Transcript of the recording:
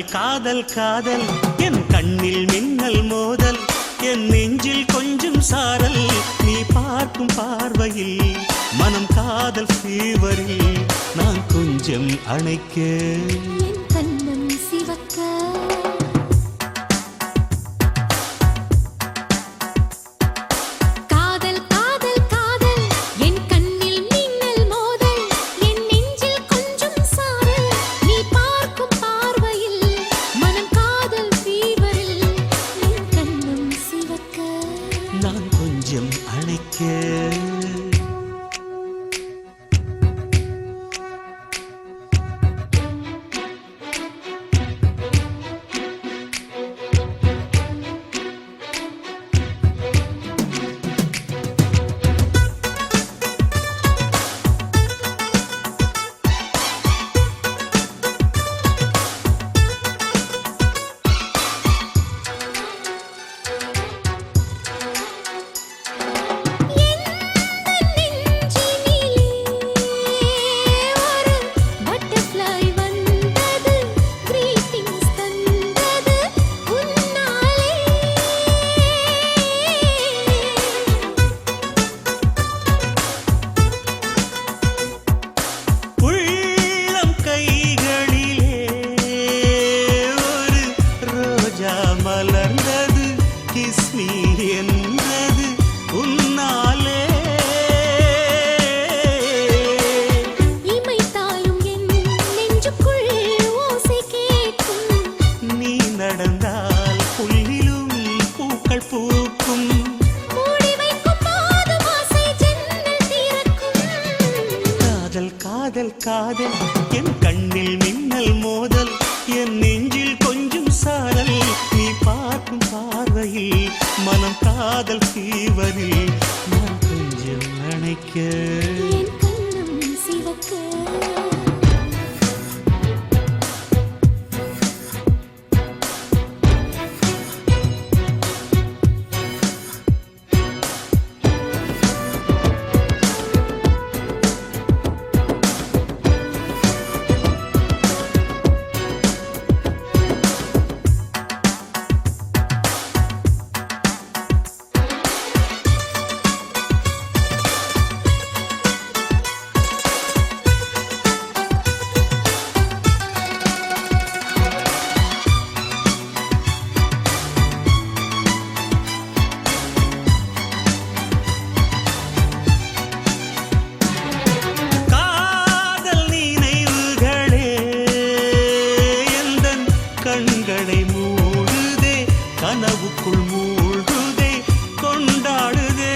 காதல் காதல் காதல் என் கண்ணில் மின்னல் மோதல் என் நெஞ்சில் கொஞ்சம் சாரல் நீ பார்க்கும் பார்வையில் மனம் காதல் ஃபீவரில் நான் கொஞ்சம் அணைக்க என் கண்ணம் சிவக்க நான் கொஞ்சம் அணைக்க மலர்ந்தது கிஸ்மி என்றது உன்னாலே இமைத்தாலும் என் நெஞ்சுக்குள் ஓசை கேட்கும் நீ நடந்தால் புல்லிலும் பூக்கள் பூக்கும் மூடி வைக்கும் போதும் ஆசை ஜன்னல் திறக்கும் காதல் காதல் காதல் என் கண்ணில் மின்னல் மோதல் என் நெஞ்சில் கொஞ்சம் சாரல் நீ பார்க்கும் பார்வையில் மனம் காதல் ஃபீவரில் நான் கொஞ்சம் அணைக்க என் கண்ணம் சிவக்க கண்களை மூடுதே கனவுக்குள் மூழ்குதே கொண்டாடுதே